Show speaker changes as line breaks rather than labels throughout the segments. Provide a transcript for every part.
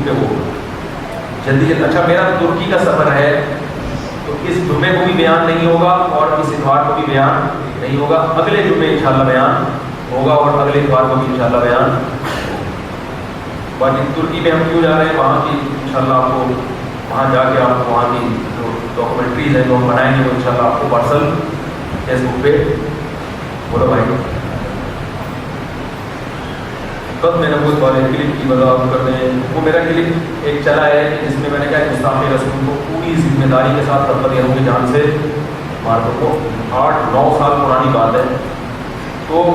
پہ وہ جلدی جلدی. اچھا میرا ترکی کا سفر ہے تو اس جمعے کو بھی بیان نہیں ہوگا اور اس اتوار کو بھی بیان نہیں ہوگا. اگلے جمعے انشاءاللہ بیان ہوگا اور اگلے اتوار کو بھی انشاءاللہ بیان. باقی ترکی میں ہم کیوں جا رہے ہیں وہاں کی انشاءاللہ آپ کو وہاں جا کے آپ کو وہاں کی جو ڈاکومنٹریز ہیں جو ہم بنائیں گے وہ انشاءاللہ آپ کو پارسل فیس بک پہ. بولو بھائی کب میں نے وہ کلپ کی وضاحت کر دیں. وہ میرا کلپ ایک چلا ہے جس میں نے کہا کہ مصطفیٰ رسول کو پوری ذمہ داری کے ساتھ خدمت دے ہوں گے جان سے مارکوں کو. 8-9 سال پرانی بات ہے. تو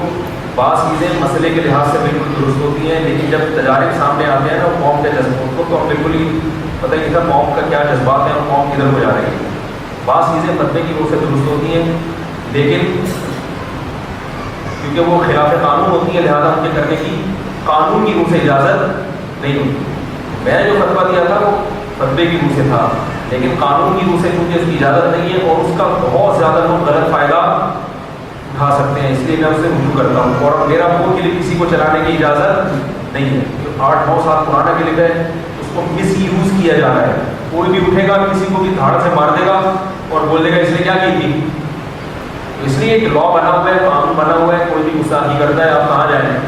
بعض چیزیں مسئلے کے لحاظ سے بالکل درست ہوتی ہیں لیکن جب تجارب سامنے آتے ہیں نا قوم کے جذبات کو تو ہم بالکل ہی پتہ ہی نہیں تھا قوم کا کیا جذبات ہیں اور قوم کدھر ہو جا رہی ہے. بعض چیزیں فتوے کی روح سے درست ہوتی ہیں لیکن کیونکہ وہ خلاف قانون ہوتی ہے لہٰذا ان کے کرنے کی قانون کی روح سے اجازت نہیں ہوتی. میں نے جو فتویٰ دیا تھا وہ فتوے کی روح سے تھا لیکن قانون کی روح سے کیونکہ اس کی اجازت نہیں ہے اور اس کا بہت زیادہ لوگ غلط فائدہ اٹھا سکتے ہیں اس لیے میں اسے رجوع کرتا ہوں. اور میرا وہ کلپ کسی کو چلانے کی اجازت نہیں ہے. جو 8-9 سال پرانا کلپ ہے اس کو مس یوز کیا جا رہا ہے. کوئی بھی اٹھے گا کسی کو بھی دھاڑ سے مار دے گا اور بول دے گا اس نے کیا کی تھی. اس لیے ایک لا بنا ہوا ہے قانون بنا ہوا ہے. کوئی بھی گستاخی کرتا ہے آپ کہاں جائیں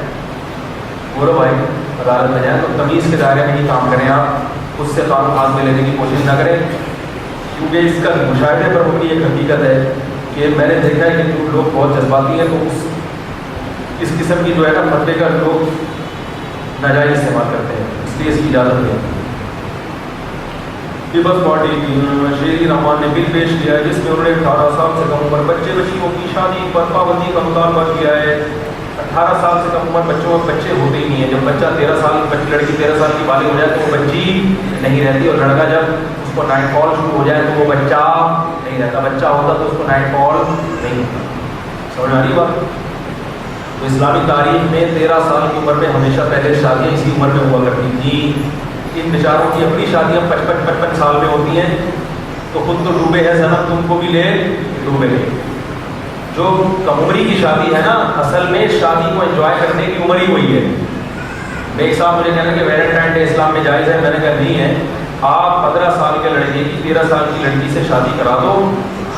بولو بھائی عدالت میں جائیں. تو تمیز کے دائرے میں ہی کام کریں. آپ اس سے قانون ہاتھ میں لینے کی کوشش نہ کریں کیونکہ اس کا مشاہدے پر ہوتی ایک حقیقت ہے کہ میں نے دیکھا ہے کہ لوگ بہت جذباتی ہیں تو اس قسم کی جو ہے نا فتوے کا لوگ ناجائز استعمال کرتے ہیں. اس لیے اس کی اجازت نہیں ہے. پیپلز پارٹی شیری رحمان نے بل پیش کیا ہے جس میں انہوں نے 18 سال سے کم عمر بچے بچیوں کی شادی پر پابندی کا مطالبہ کیا ہے. 18 سال سے کم عمر بچوں اور بچے ہوتے ہی نہیں ہیں. جب بچہ 13 سال لڑکی 13 سال کی بالغ ہو جائے تو وہ بچی نہیں رہتی اور لڑکا جب اس کو نائٹ کال شروع ہو جائے تو وہ بچہ نہیں رہتا. بچہ ہوتا تو اس کو نائٹ کال نہیں ہوتا. سمجھ آ رہی بات. تو اسلامی تاریخ میں 13 سال کی عمر میں ہمیشہ پہلے شادیاں اسی عمر میں ہوا کرتی تھیں. ان بیچاروں کی اپنی شادیاں 55 سال میں ہوتی ہیں تو خود تو ڈوبے ہیں زنم تم کو بھی لے ڈوبے گے. جو کم عمری کی شادی ہے نا اصل میں شادی کو انجوائے کرنے کی عمر ہی وہی ہے. ایک صاحب مجھے کہنا کہ ویلنٹائن ڈے اسلام میں جائز ہے. میں نے کہا نہیں ہے. آپ 15 سال کے لڑکے کی 13 سال کی لڑکی سے شادی کرا دو.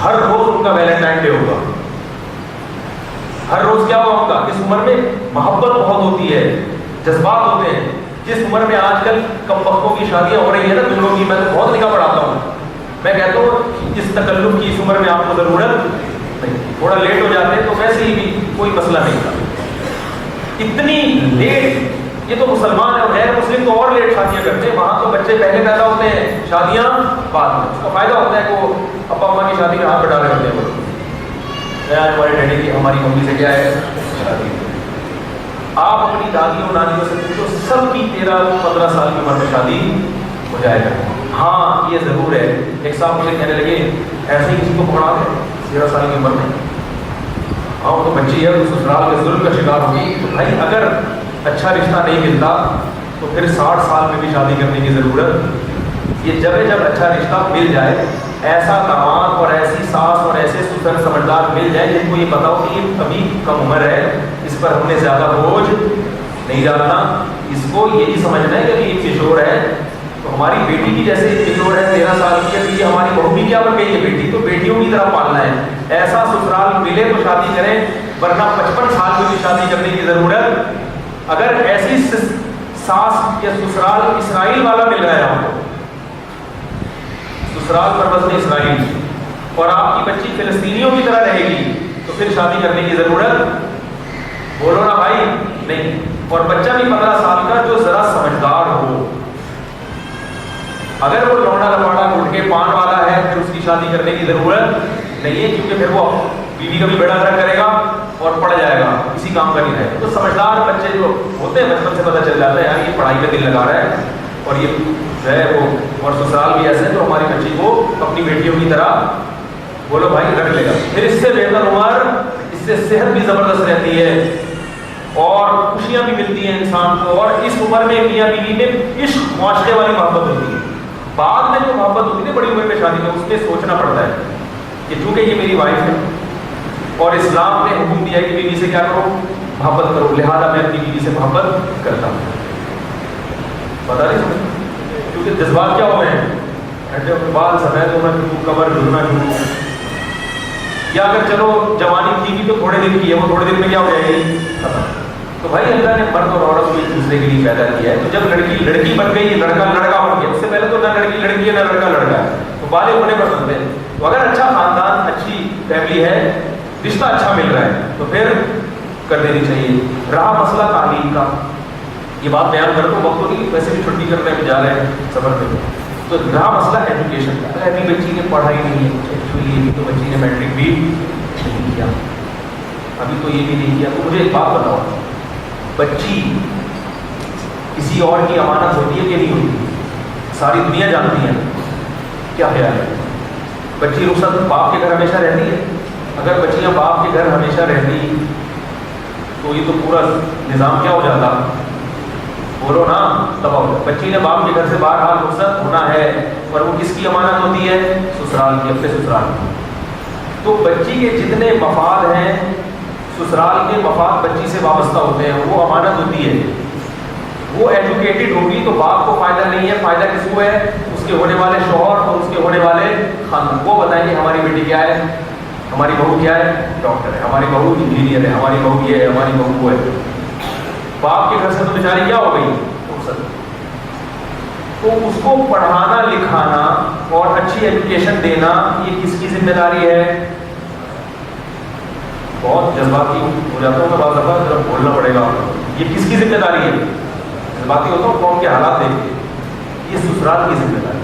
ہر روز ان کا ویلنٹائن ڈے ہوگا. ہر روز کیا ہوگا ان کا. اس عمر میں محبت بہت ہوتی ہے جذبات ہوتے ہیں. جس عمر میں آج کل کم وقتوں کی شادیاں ہو رہی ہیں نا دنوں کی. میں تو بہت نکاح پڑھاتا ہوں. میں کہتا ہوں اس تکلف کی اس عمر میں آپ کو ضرورت نہیں. تھوڑا لیٹ ہو جاتے ہیں تو ویسے ہی بھی کوئی مسئلہ نہیں تھا. اتنی لیٹ یہ تو مسلمان ہے اور غیر مسلم تو اور لیٹ شادیاں کرتے ہیں. وہاں تو بچے پہلے پیدا ہوتے ہیں شادیاں بعد میں. اس کا فائدہ ہوتا ہے کہ وہ ابا اماں کی شادی میں ہاتھ بٹا رہے ہوتے ہیں. ہمارے ڈیڈی کی ہماری ممی سے کیا ہے شادی. آپ اپنی دادیوں نانیوں سے پوچھو سب کی 13-15 سال کی عمر میں شادی ہو جائے گا. ہاں یہ ضرور ہے. ایک صاحب مجھے کہنے لگے ایسے ہی کسی کو پکڑا دیں 13 سال کی عمر میں. ہاں وہ تو بچی ہے تو سسرال کے ظلم کا شکار ہوگی. تو بھائی اگر اچھا رشتہ نہیں ملتا تو پھر 60 سال میں بھی شادی کرنے کی ضرورت. یہ جب اچھا رشتہ مل جائے ایسا داماد اور ایسی ساس اور ایسے سسر سمجھدار مل جائے جن کو یہ بتاؤ کہ یہ ابھی کم عمر ہے اس پر ہم نے زیادہ بوجھ نہیں ڈالنا. اس کو یہی سمجھنا ہے کہ یہ کشور ہے تو ہماری بیٹی کی جیسے کشور ہے 13 سال کی ہے یہ ہماری بہو بھی کیا بن گئی ہے بیٹی تو بیٹیوں کی طرح پالنا ہے. ایسا سسرال ملے تو شادی کریں ورنہ 55 سال میں بھی شادی کرنے کی ضرورت. اگر ایسی ساس یا سسرال اسرائیل والا مل رہا ہے آپ کو سسرال پر وزن اسرائیل اور آپ کی بچی فلسطینیوں کی طرح رہے گی تو پھر شادی کرنے کی ضرورت بولو نا بھائی نہیں. اور بچہ بھی 15 سال کا جو ذرا سمجھدار ہو. اگر وہ لوڑا لپاڑا گھٹ کے پان والا ہے پھر اس کی شادی کرنے کی ضرورت نہیں ہے کیونکہ پھر وہ بیوی کا بھی بیڑا گرک کرے گا اور پڑ جائے گا کسی کام کا نہیں رہے گا. تو سمجھدار بچے جو ہوتے ہیں بچپن سے پتہ چل جاتا ہے یار یہ پڑھائی پہ دل لگا رہا ہے اور یہ جو ہے وہ اور سسرال بھی ایسے تو ہماری بچی کو اپنی بیٹیوں کی طرح بولو بھائی رکھ لے گا. پھر اس سے بہتر عمر اس سے صحت بھی زبردست رہتی ہے اور خوشیاں بھی ملتی ہیں انسان کو. اور اس عمر میں میاں بیوی میں عشق معاشرے والی محبت ہوتی ہے. بعد میں جو محبت ہوتی ہے بڑی عمر میں شادی میں اس میں سوچنا پڑتا ہے کہ چونکہ یہ میری وائف ہے اور اسلام نے حکم دیا ہے کہ بیوی سے کیا کرو محبت کرو لہذا میں اپنی بیوی سے محبت کرتا ہوں. پتا نہیں سمجھ، کیونکہ جذبات کیا ہوئے ہیں، بال سفید ہونا شروع، کمر جھلنا شروع، یا اگر چلو جوانی تھی بھی تو تھوڑے دن کی ہے، وہ تھوڑے دن میں کیا ہو جائے گی ختم۔ تو بھائی اللہ نے مرد اور عورت کو ایک دوسرے کے لیے پیدا کیا ہے، تو جب لڑکی لڑکی بن گئی، لڑکا لڑکا بن گیا، اس سے پہلے تو نہ لڑکی لڑکی ہے نہ لڑکا لڑکا ہے، تو بالغ ہونے پر بنتے ہیں۔ تو اگر اچھا خاندان، اچھی فیملی ہے، رشتہ اچھا مل رہا ہے تو پھر کر دینی چاہیے۔ رہا مسئلہ تعلیم کا، یہ بات بیان کر دو، وقت تو نہیں، ویسے بھی چھٹی کرنے میں جا رہے ہیں سفر پہ، تو رہا مسئلہ ایجوکیشن کا۔ ابھی بچی نے پڑھائی نہیں ہے، ایکچولی ابھی تو بچی نے میٹرک بھی نہیں کیا، ابھی تو یہ بھی نہیں کیا، تو مجھے ایک بات بتاؤ، بچی کسی اور کی امانت ہوتی ہے کہ نہیں ہوتی؟ ساری دنیا جانتی ہے، کیا خیال ہے؟ بچی رخصت باپ کے گھر ہمیشہ رہتی ہے؟ اگر بچیاں باپ کے گھر ہمیشہ رہتی تو یہ تو پورا نظام کیا ہو جاتا؟ بولو نا، تباہ ہو جاتا۔ بچی نے باپ کے گھر سے بہرحال رخصت ہونا ہے، اور وہ کس کی امانت ہوتی ہے؟ سسرال کی، اپنے سسرال کی۔ تو بچی کے جتنے مفاد ہیں، سسرال کے مفاد بچی سے وابستہ ہوتے ہیں، وہ امانت ہوتی ہے۔ وہ ایجوکیٹڈ ہوگی تو باپ کو فائدہ نہیں ہے، فائدہ کس کو ہے؟ اس کے ہونے والے شوہر اور اس کے ہونے والے خاندان۔ وہ بتائیں گے ہماری بیٹی کیا ہے، ہماری بہو کیا ہے؟ ڈاکٹر ہے، ہماری بہو انجینئر ہے، ہماری بہو یہ ہے، ہماری بہو وہ ہے۔ باپ کے گھر سے تو بیچاری کیا ہو گئی؟ تو اس کو پڑھانا لکھانا اور اچھی ایجوکیشن دینا، یہ کس کی ذمہ داری ہے؟ بہت جذباتی ہو جاتا ہوں میں بعض دفعہ، ذرا بولنا پڑے گا، یہ کس کی ذمہ داری ہے؟ جذباتی ہوتا ہوں قوم کے حالات دیکھ کے، یہ سسرال کی ذمہ داری۔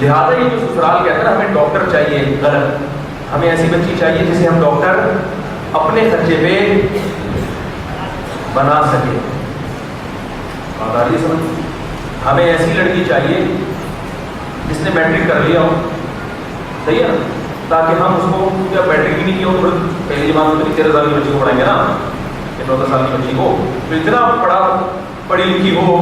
لہٰذا یہ جو سسرال کہتا ہے نا ہمیں ڈاکٹر چاہیے، غلط۔ ہمیں ایسی بچی چاہیے جسے ہم ڈاکٹر اپنے خرچے پہ بنا سکے۔ بات آ رہی ہے سمجھ؟ ہمیں ایسی لڑکی چاہیے جس نے میٹرک کر لیا ہو، صحیح ہے نا، تاکہ ہم اس کو، یا میٹرک بھی نہیں کیا ہو تو پہلی بات تو 13 سال کی بچی کو پڑھائیں گے نا، 14 سال کی بچی کو، تو اتنا پڑھی لکھی ہو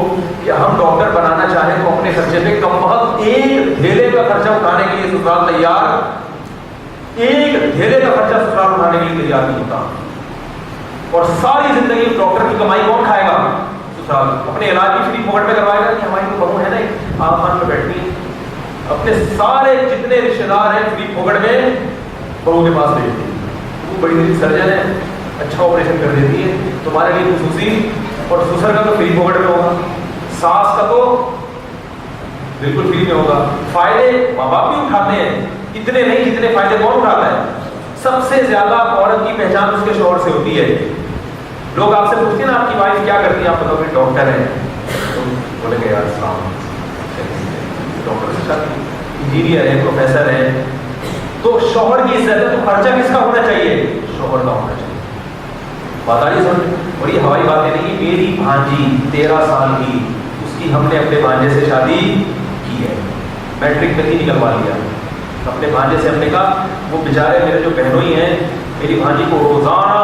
کہ ہم ڈاکٹر بنانا چاہیں تو اپنے خرچے پہ کم بہت ایک دھیلے کا خرچہ اٹھانے کے لیے سسرال تیار، ایک دھیلے کا خرچہ سسرال اٹھانے کے لیے تیار نہیں ہوتا۔ اور ساری زندگی ڈاکٹر کی کمائی کون کھائے گا؟ سسرال۔ اپنے علاج کی فری پکڑ میں کروائے گا کہ ہماری تو بہو ہے نا آسمان پہ بیٹھتی ہے، اپنے سارے جتنے رشتے دار ہیں فری پکڑ میں بہو کے پاس بھیجتی ہے، وہ بڑی بڑی سرجن ہے، اچھا آپریشن کر دیتی ہے تمہارے لیے خصوصی، اور سسر کا تو فری پکڑ میں ہوگا، ساس کا تو بالکل فری میں ہوگا۔ فائدے ماں باپ بھی اٹھاتے ہیں، اتنے نہیں جتنے فائدے کون اٹھاتا ہے؟ سب سے زیادہ عورت کی پہچان اس کے شوہر سے ہوتی ہے۔ لوگ آپ سے پوچھتے ہیں نا آپ کی وائف کیا کرتی ہے، آپ بتاؤ کہ ڈاکٹر ہے، تو بولے گے یار السلام، ڈاکٹر سے شادی، انجینئر ہے، پروفیسر ہے، تو شوہر کی عزت ہے، تو خرچہ کس کا ہونا چاہیے؟ شوہر کا ہونا چاہیے۔ بات آ رہی سمجھ؟ اور یہ ہوائی باتیں نہیں، میری بھانجی 13 سال کی، اس کی ہم نے اپنے بھانجے سے شادی کی ہے، میٹرک میں ہی نکلوا لیا اپنے بھانجے سے۔ ہم نے کہا وہ بیچارے میرے جو بہنوئی ہیں، میری بھانجی کو روزانہ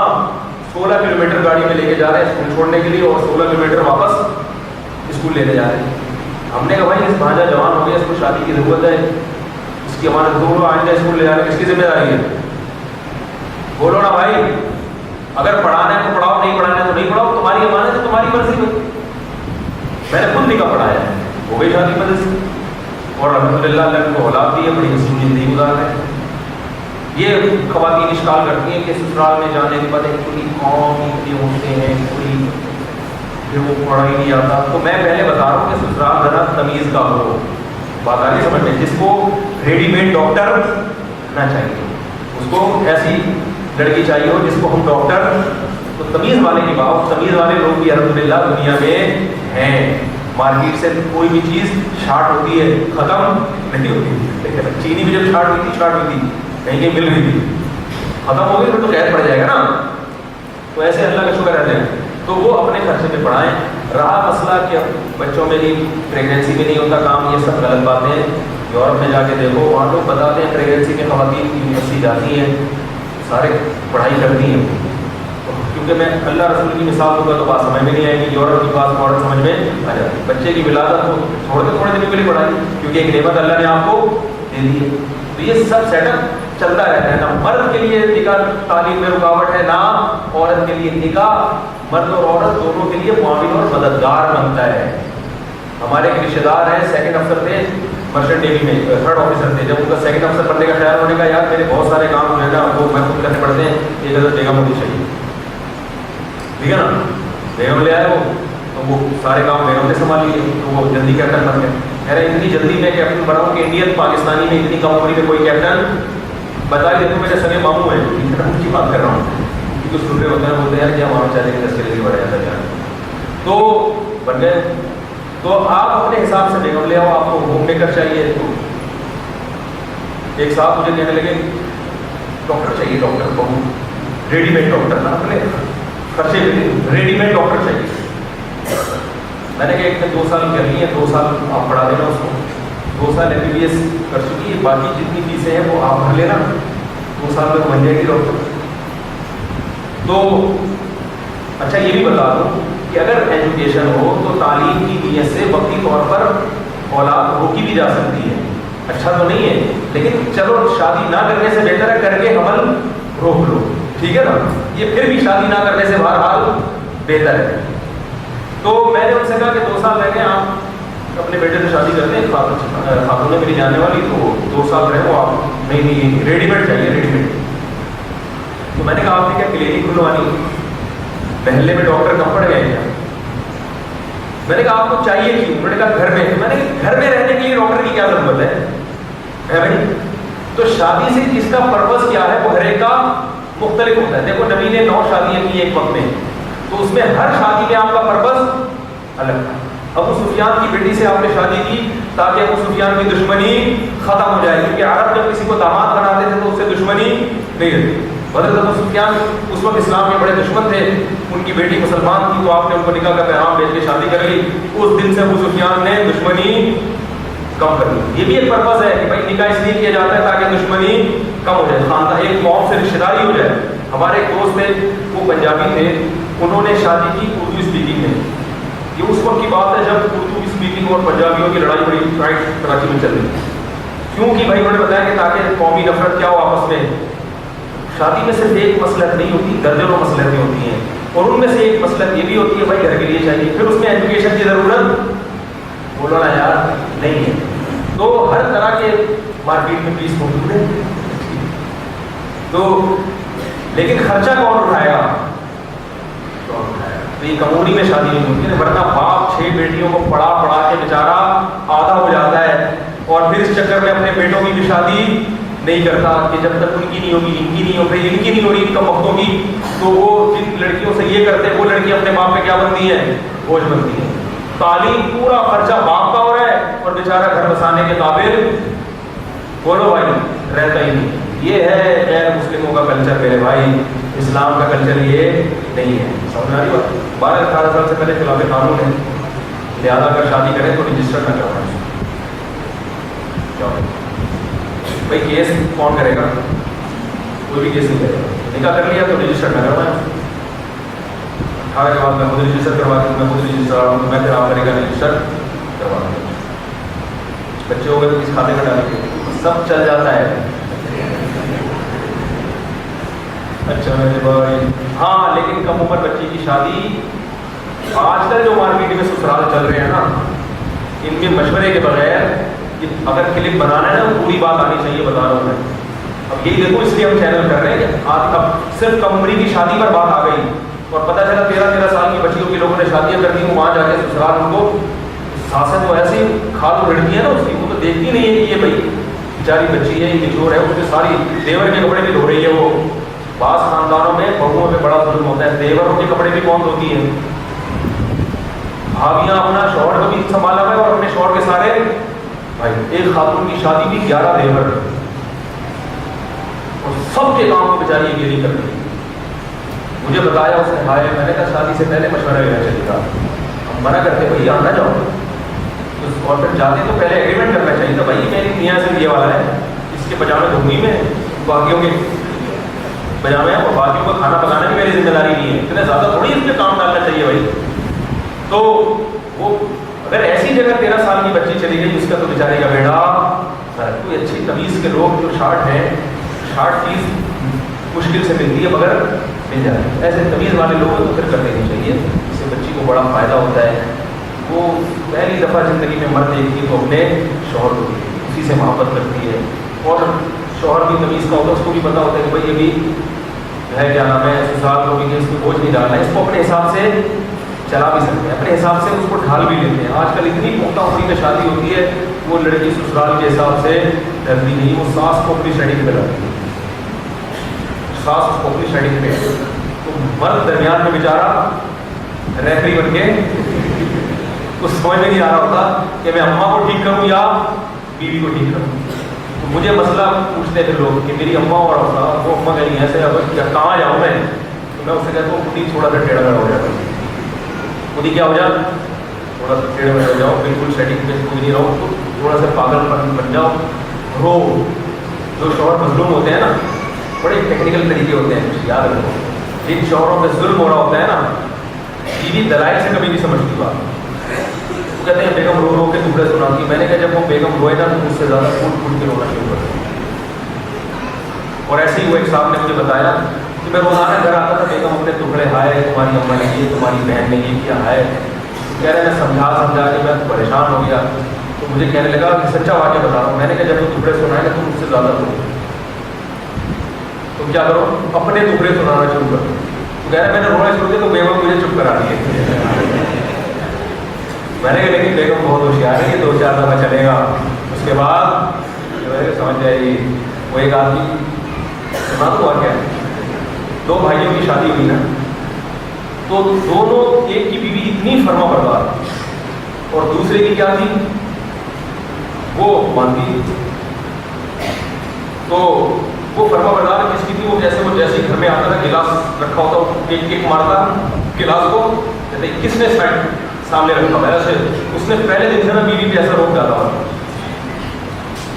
16 کلومیٹر گاڑی میں لے کے جا رہے ہیں اسکول چھوڑنے کے لیے، اور 16 کلومیٹر واپس اسکول لینے جا رہے ہیں۔ ہم نے کہا بھائی اس بھانجا جوان ہو گیا، اس کو شادی کی ضرورت ہے، اس کی امانت دونوں آئندہ اسکول لے جانے کس کی ذمہ داری ہے؟ بولو نا بھائی، اگر پڑھانا ہے تو پڑھاؤ، نہیں پڑھانا ہے تو نہیں پڑھاؤ، تمہاری امانت ہے، تمہاری مرضی میں۔ میں نے خود نکاح پڑھایا ہے، ہو گئی شادی مدد سے، اور الحمدللہ اللہ نے کو اولاد دی ہے، بڑی حسین زندگی گزار رہے ہیں۔ یہ خواتین اشکال کرتی ہیں کہ سسرال میں جانے کے بعد پوری قوم اتنے ہوتے ہیں، پوری پھر وہ پڑھا ہی نہیں آتا۔ تو میں پہلے بتا رہا ہوں کہ سسرال ذرا تمیز کا ہو، بات آ رہی سمجھ میں، جس کو ریڈی میڈ ڈاکٹر نہ چاہیے، اس کو ایسی لڑکی چاہیے ہو جس کو ہم ڈاکٹر، تو تمیز والے کی بات، تمیز والے لوگ بھی الحمدللہ دنیا میں ہیں۔ مارکیٹ سے کوئی بھی چیز شارٹ ہوتی ہے ختم نہیں ہوتی، چینی بھی جب شارٹ ہوئی تھی کہیں کہیں مل رہی تھی، ختم ہو گئی پھر تو قید پڑ جائے گا نا۔ تو ایسے اللہ کا شکر ہے تو وہ اپنے خرچے پہ پڑھائیں۔ رہا مسئلہ کہ بچوں میں بھی پریگنینسی میں نہیں ہوتا کام، یہ سب غلط باتیں ہیں۔ یورپ میں جا کے دیکھو، وہاں لوگ بتاتے ہیں پریگنینسی میں خواتین یونیورسٹی جاتی ہیں، سارے پڑھائی کرتی ہیں، کیونکہ میں اللہ رسول کی مثال ہوگا تو بات سمجھ میں نہیں آئے گی، یورپ کی بات فوراً سمجھ میں آ جاتی ہے۔ بچے کی ولادت کو چھوڑ کے تھوڑے دن کے لیے پڑھائی، کیونکہ ایک نعمت اللہ نے آپ کو دے دی ہے۔ تو یہ سب سیٹ اپ چلتا رہتا ہے، نہ مرد کے لیے نکاح تعلیم میں رکاوٹ ہے، نہ عورت کے لیے۔ نکاح مرد اور عورت دونوں کے لیے معاون اور مددگار بنتا ہے۔ ہمارے ایک رشتے دار ہیں، سیکنڈ افسر تھے مرچنٹ نیوی میں، تھرڈ آفیسر تھے. جب ان کا سیکنڈ افسر بننے کا خیال ہونے کا، یار میرے بہت سارے کام جو ہے نا وہ میں خود کرنے پڑتے ہیں، ایک اگر بیگم ہونی چاہیے. ٹھیک ہے نا، بیگم لے آئے وہ، تو وہ سارے کام بیگم نے سنبھال لیے. تو وہ جلدی کیپٹن بن گئے. کہہ رہے اتنی جلدی میں کیپٹن بنا ہوں کہ انڈین پاکستانی میں اتنی کم عمری میں کوئی کیپٹن بتا ہی دیتے. میرے سگے ماموں ہیں، ان کی بات کر رہا ہوں، کیونکہ سن رہے ہوتے ہیں بولتے ہیں کیا ماموں چاہتے ہیں 10 کے لیے بڑھ جاتا ہے. تو بن گئے. تو آپ اپنے حساب سے بیگم لے آؤ. آپ کو ہوم میکر چاہیے تو ایک صاحب مجھے کہنے لگے ڈاکٹر چاہیے، ڈاکٹر بہو ریڈی میڈ ڈاکٹر نا، اپنے خرچے ریڈی میڈ ڈاکٹر چاہیے. میں نے کہا ایک 2 سال کر لی ہیں، 2 سال آپ پڑھا دینا اس کو، 2 سال MBBS کر چکی ہے، باقی جتنی فیسیں ہیں وہ آپ بھر لینا، 2 سال میں بن جائے گی ڈاکٹر. تو اچھا یہ بھی بتا دوں کہ اگر ایجوکیشن ہو تو تعلیم کی نیت سے وقتی طور پر اولاد روکی بھی جا سکتی ہے. اچھا تو نہیں ہے، لیکن چلو شادی نہ کرنے سے بہتر ہے کر کے حمل روک لو. ٹھیک ہے نا، یہ پھر بھی شادی نہ کرنے سے بہرحال بہتر ہے. تو میں نے ان سے کہا کہ 2 سال رہ گئے، آپ اپنے بیٹے سے شادی کرتے ہیں. خاتون نے میری جانے والی، تو 2 سال رہے وہ آپ نہیں ریڈی میڈ چاہیے، ریڈی میڈ. تو میں نے کہا آپ نے کیا کلینک کھلوانی، محلے میں ڈاکٹر کم پڑ گئے کیا؟ میں نے کہا آپ کو چاہیے کیوں؟ انہوں نے کہا گھر میں. میں نے کہا گھر میں رہنے کے لیے ڈاکٹر کی کیا ضرورت ہے بھائی؟ تو شادی سے جس کا پرپز کیا ہے وہ ہر ایک کا مختلف ہوتا ہے. دیکھو نبی نے 9 شادیاں کی ایک وقت میں، تو اس میں ہر شادی میں آپ کا پرپز الگ تھا. ابو سفیان کی بیٹی سے آپ نے شادی کی تاکہ ابو سفیان کی دشمنی ختم ہو جائے، کیونکہ عرب جب کسی کو داماد بناتے تھے تو اس سے دشمنی نہیں رہتی. حضرت ابو سفیان اس وقت اسلام کے بڑے دشمن تھے، ان کی بیٹی مسلمان تھی تو آپ نے ان کو نکاح کا پیغام بھیج کے شادی کر لی. اس دن سے ابو سفیان نے دشمنی کم کر لی. یہ بھی ایک پرپز ہے کہ بھائی نکاح اس لیے کیا جاتا ہے تاکہ دشمنی کم ہو جائے، خاندان ایک قوم سے رشتہ داری ہو جائے. ہمارے ایک دوست تھے، وہ پنجابی تھے، انہوں نے شادی کی اردو اسپیکنگ میں. یہ اس وقت کی بات ہے جب اردو اسپیکنگ اور پنجابیوں کی لڑائی بڑی ٹائٹ کراچی میں چل رہی تھی. کیونکہ بھائی انہوں نے بتایا کہ تاکہ قومی نفرت کیا ہو آپس میں. شادی میں صرف ایک مصلحت نہیں ہوتی، درجنوں مصلحتیں ہوتی ہیں، اور ان میں سے ایک مصلحت یہ بھی ہوتی ہے بھائی گھر کے لیے چاہیے. پھر اس میں ایجوکیشن کی ضرورت بولو نا یار نہیں ہے. تو ہر طرح کے مارکیٹ میں پیس موجود ہے. تو لیکن خرچہ کون اٹھائے گا؟ تو یہ کمونی میں شادی نہیں ہوتی ہے، ورنہ باپ 6 بیٹیوں کو پڑھا کے بیچارہ آدھا ہو جاتا ہے، اور پھر اس چکر میں اپنے بیٹوں کی بھی شادی نہیں کرتا کہ جب تک ان کی نہیں ہوگی، ان کی نہیں ہوگی، ان کی نہیں ہو رہی ان کا وقتوں کی. تو وہ جن لڑکیوں سے یہ کرتے ہیں وہ لڑکی اپنے باپ پہ کیا بنتی ہیں؟ بوجھ بنتی ہیں. تعلیم پورا خرچہ باپ کا ہو رہا ہے اور بیچارہ گھر بسانے کے قابل بولو بھائی رہتا ہی نہیں. یہ ہے غیر مسلموں کا کلچر میرے بھائی، اسلام کا کلچر یہ نہیں ہے. سمجھ آ رہی بات؟ 12-18 سال سے پہلے خلاف قانون ہے، لہٰذا اگر شادی کریں تو رجسٹر نہ کروائیں. بھائی کیس کون کرے گا؟ کوئی بھی کیس نہیں کرے گا. نکاح کر لیا تو رجسٹر نہ کروائیں. 18 کے بعد میں خود رجسٹر کروا دوں، میں خود رجسٹر میں پھر آپ کرے گا رجسٹر کروا دوں. بچے ہو گئے تو کس کھاتے میں ڈالیں گے؟ سب چل جاتا ہے. اچھا میرے بھائی ہاں، لیکن کم عمر بچی کی شادی آج کل جو مارکیٹ میں سسرال چل رہے ہیں نا، ان کے مشورے کے بغیر اگر کلپ بنانا ہے نا پوری بات آنی چاہیے، بتا رہا ہوں میں. اب یہی دیکھو اس لیے ہم چینل کر رہے ہیں کہ آج اب صرف کم عمری کی شادی پر بات آ گئی اور پتہ چلا 13 سال کی بچیوں کے لوگوں نے شادیاں کر دی. وہاں جا کے سسرال ان کو ساسیں تو ایسی کھال اڑتی ہیں نا اس کی، وہ تو دیکھتی نہیں ہے کہ یہ بھائی بیچاری بچی ہے، یہ کچور ہے، اس کے ساری دیور کے کپڑے بھی دھو رہی ہے. وہ بعض خاندانوں میں بہوؤں میں بڑا ظلم ہوتا ہے، دیوروں کے کپڑے بھی کون دھوتی ہیں؟ بھابیاں اپنا شوہر کو بھی سنبھالا ہوا ہے اور اپنے شوہر کے سارے بھائی. ایک خاتون کی شادی بھی 11 دیور اور سب کے کام کو بیچاری اکیلی کر دی. مجھے بتایا اس نے ہائے، میں نے کہا شادی سے پہلے مشورہ لینا چاہیے تھا. ہم منع کرتے بھائی آنا جاؤ، اور پھر جاتے تو پہلے ایگریمنٹ کرنا چاہیے تھا بھائی میری میاں سے یہ والا ہے، اس کے پجامے دھوں گی میں، باقیوں کے پجامے ہیں اور باقیوں کا کھانا پکانا بھی میری ذمہ داری نہیں ہے. اتنے زیادہ تھوڑی اس پہ کام ڈالنا چاہیے بھائی. تو وہ اگر ایسی جگہ 13 سال کی بچی چلی گئی، اس کا تو بیچارے کا بیڑا کوئی اچھی تمیز کے لوگ جو شارٹ ہیں، شارٹ چیز مشکل سے ملتی ہے مگر مل جاتی ہے. ایسے تمیز والے لوگوں کو پھر کرنے نہیں چاہیے، اس سے بچی کو بڑا فائدہ ہوتا ہے. وہ پہلی دفعہ زندگی میں مرد دیکھتی ہے تو اپنے شوہر کو اسی سے محبت کرتی ہے، اور شوہر بھی تمیز کا ہوتا ہے، اس کو بھی پتہ ہوتا ہے کہ بھائی ابھی ہے کیا نام ہے سسرال کو بھی کہ اس کو بوجھ نہیں ڈالنا ہے، اس کو اپنے حساب سے چلا بھی سکتے ہیں، اپنے حساب سے اس کو ڈھال بھی لیتے ہیں۔ آج کل اتنی پختہ عمری میں شادی ہوتی ہے، وہ لڑکی سسرال کے حساب سے ڈرتی نہیں، وہ ساس کو اپنی شیڈنگ پہ لاتی ہے، ساس اس کو اپنی شیڈنگ پہ، تو مرد درمیان میں بیچارہ ریفری بن کے اس سمجھ میں نہیں آ رہا ہوتا کہ میں اماں کو ٹھیک کروں یا بیوی کو ٹھیک کروں۔ تو مجھے مسئلہ پوچھتے تھے لوگ کہ میری اماں اور ابا، وہ اماں کہیں ایسے کہاں جاؤں میں، تو میں اس سے کہتا ہوں خود ہی تھوڑا سا ٹیڑھا میڑھا ہو جاتا ہے، خود ہی کیا ہو جا تھوڑا سا ٹیڑھا میڑھا ہو جاؤ، بالکل سیٹنگ پہ کوئی نہیں رہو، تو تھوڑا سا پاگل بن جاؤ، رو۔ جو شوہر مظلوم ہوتے ہیں نا، بڑے ٹیکنیکل طریقے ہوتے ہیں، یاد رکھو، جن شوہروں پہ ظلم ہو رہا ہوتا ہے نا، بیوی دلائل سے کبھی نہیں سمجھتی بات، وہ کہتے ہیں بیگم رو رو کے ٹکڑے سناتی، میں نے کہا جب وہ بیگم روئے نا تو مجھ سے زیادہ پھوٹ پھوٹ کے رونا شروع کر دیا۔ اور ایسے ہی وہ ایک صاحب نے مجھے بتایا کہ میں روزانہ گھر آتا تھا، بیگم اپنے ٹکڑے ہائے تمہاری اماں نے یہ، تمہاری بہن نے یہ کیا ہے، کہہ رہے میں سمجھا کے میں پریشان ہو گیا، تو مجھے کہنے لگا کہ سچا واقعہ بتا رہا ہوں، میں نے کہا جب وہ ٹکڑے سنائے گا تو مجھ سے زیادہ رو، تم کیا کرو اپنے ٹکڑے سنانا شروع کر دو۔ تو کہہ رہے میں نے رونا شروع کیا تو بیگم مجھے چپ کرا دیے، میں نے کہا لیکن بیگم بہت ہوشیار ہے، یہ 2-4 دفعہ چلے گا، اس کے بعد جو ہے سمجھ جائے گی۔ وہ ایک آدمی سنا تو ہوا کیا ہے، 2 بھائیوں کی شادی ہوئی نا، تو دونوں، ایک کی بیوی اتنی فرما بردار اور دوسرے کی کیا تھی، وہ مانتی، تو وہ فرما بردار کس کی تھی، وہ جیسے گھر میں آتا تھا گلاس رکھا ہوتا وہ ایک مارتا گلاس کو، کہتے کس نے سائڈ سامنے رکھا تھا، ایسے اس نے پہلے دن سے نا بیوی پہ ایسا روک ڈالا،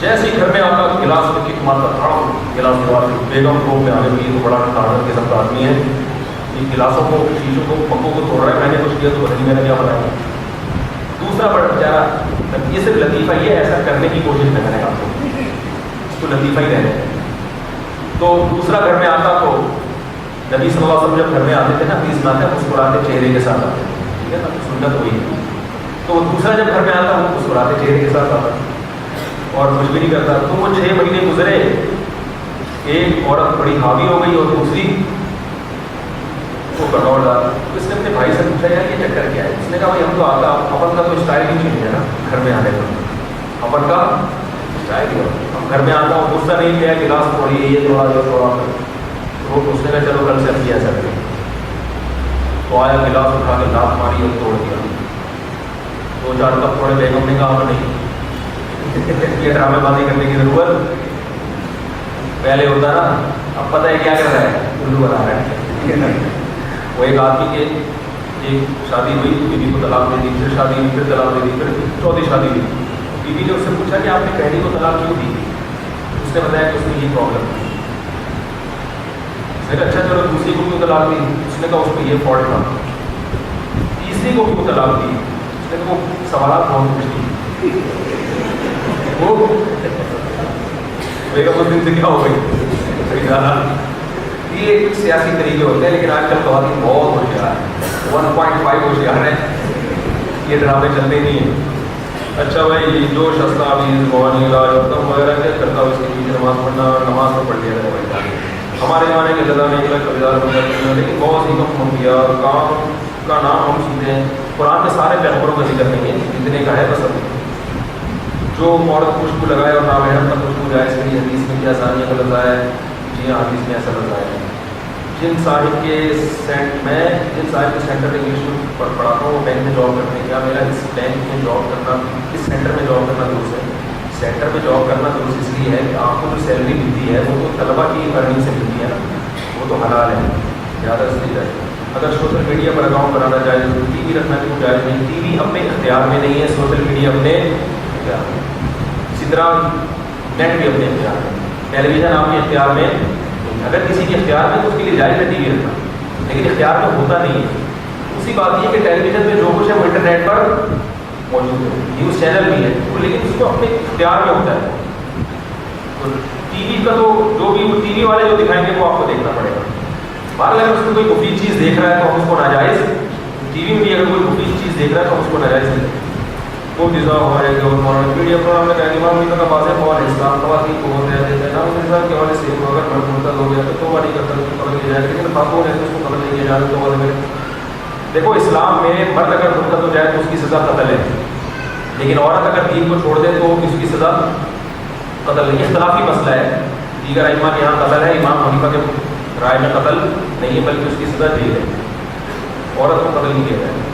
جیسے ہی گھر میں آتا گلاس کو کک مارتا تھا، گلاس کے بعد بیگم کو پہ آنے لگی، تو بڑا تعداد قسم کا آدمی ہے، یہ گلاسوں کو شیشوں کو پکوں کو توڑ رہا ہے، میں نے کچھ کیا تو بھائی میں نے کیا بتایا۔ دوسرا بڑا بیچارہ، یہ صرف لطیفہ یہ ایسا کرنے کی کوشش میں نے کہا اس کو لطیفہ ہی رہنے، تو دوسرا گھر میں آتا تو نبی صلی اللہ علیہ وسلم جب گھر میں آتے تھے نا، حدیث میں آتا ہے مسکراتے چہرے کے ساتھ آتے، ٹھیک ہے نا، سنت وہی ہے، تو دوسرا جب گھر میں آتا وہ مسکراتے چہرے کے ساتھ آتا اور کچھ بھی نہیں کرتا۔ تو وہ 6 مہینے گزرے، ایک عورت بڑی حاوی ہو گئی اور دوسری وہ کنٹرول دار۔ اس نے اپنے بھائی سے پوچھا یار یہ چکر کیا ہے، اس نے کہا بھائی ہم تو آتا اپن کا تو اسٹائل ہی چینج ہے نا، گھر میں آنے کا اپن کا اسٹائل ہی، ہم گھر میں آتا ہوں غصہ نہیں کیا گلاس توڑی یہ تھوڑا جو تھوڑا، تو اس نے کہا چلو کل سے ہم کیا سکتے، تو آیا گلاس اٹھا کے لات ماری اور توڑ دیا، 2-4 کپ تھوڑے، بیگم نے کہا نہیں یہ ڈرامے بازی کرنے کی ضرورت پہلے ہوتا نا، اب پتہ ہے کیا کر رہا ہے، الو بنا رہا ہے۔ وہ ایک آدمی کے ایک شادی ہوئی، بیوی کو طلاق دے دی، پھر شادی ہوئی، پھر طلاق دے دی، پھر 4تھی شادی ہوئی، بیوی نے اس سے پوچھا کہ آپ نے پہلی کو طلاق کیوں دی، اس نے بتایا کہ اس میں یہ پرابلم ہے، اس نے کہا اچھا چلو دوسری کو کیوں طلاق دی، اس نے کہا اس میں یہ فالٹ تھا، تیسری کو کیوں طلاق دی، اس نے کہا وہ سوالات بہت پوچھتی، وہ بیگم اس دن سے کیا ہو گئی، یہ سیاسی طریقے ہوتے ہیں، لیکن آج کل خواتین بہت ہوشیار ہیں، 1.5 ہوشیار ہیں، یہ ڈرامے چلتے نہیں ہیں۔ اچھا بھائی جو شستہ بھی موانی علاج وغیرہ کیا کرتا ہوں، اس کے پیچھے نماز پڑھنا، نماز تو پڑھ لیا ہے ہمارے زمانے کے لگا میں ایک خریدار بن جاتے ہیں، لیکن بہت ہی کم ہو گیا، کام کا نام ہم سیدھے ہیں، قرآن کے سارے پیغمبروں کا ذکر نہیں ہے، جتنے کا ہے بس ابھی جو عورت خوشبو لگائے اور نامحرم کا خوشبو جائے، اس لیے حدیث میں کیا ثانیہ کا لفظ ہے، جی ہاں حدیث میں ایسا لفظ ہے۔ جن صاحب کے سینٹر انگلش میں پڑھاتا ہوں، وہ بینک میں جاب کرتے ہیں، کیا میرا اس بینک میں جاب کرنا، اس سینٹر میں جاب کرنا درست ہے؟ سینٹر میں جاب کرنا درست اس لیے ہے کہ آپ کو جو سیلری ملتی ہے وہ تو طلبہ کی ارننگ سے ملتی ہے نا، وہ تو حلال ہے، زیادہ سے جائے۔ اگر سوشل میڈیا پر اکاؤنٹ بنانا جائز، ٹی وی رکھنا کیوں جائز نہیں، ٹی وی اپنے اختیار میں نہیں ہے، سوشل میڈیا اپنے اختیار میں، اسی طرح نیٹ بھی اپنے اختیار میں، ٹیلی ویژن آپ کے اختیار میں، اگر کسی کے اختیار میں تو اس کے لیے جائز ہے ٹی وی رکھنا، لیکن اختیار میں ہوتا نہیں ہے۔ اسی بات یہ کہ ٹیلی ویژن میں جو کچھ ہے وہ انٹرنیٹ پر موجود ہے، نیوز چینل بھی ہے، لیکن اس کو اپنے اختیار میں ہوتا ہے۔ تو ٹی وی کا تو جو بھی ٹی وی والے جو دکھائیں گے وہ آپ کو دیکھنا پڑے گا، بہرحال اگر اس میں کوئی مفید چیز دیکھ رہا ہے تو ہم اس کو ناجائز ٹی وی میں بھی اگر کوئی مفید چیز دیکھ رہا ہے تو اس کو ناجائز نہیں وہ جزا ہو رہا ہے کہ مولانا میڈیا پروگرام میں کہا امام امام کا واضح قول ہے اسلام خواتین کو ہوتے ہیں دیتے ہیں نام انسان کے حوالے سے اگر مرد مرتد ہو گیا تو توبہ نہیں کرتا اس کو قتل کیا جائے لیکن خاتون ہے تو اس کو قتل نہیں کیا جائے تو والے میں دیکھو اسلام میں مرد اگر مرتد ہو جائے تو اس کی سزا قتل ہے لیکن عورت اگر دین کو چھوڑ دے تو اس کی سزا قتل نہیں اختلافی مسئلہ ہے دیگر ائمہ کے یہاں قتل ہے امام حنیفہ کے رائے میں قتل نہیں ہے بلکہ اس کی سزا جیل ہے عورت کو قتل نہیں کیا جائے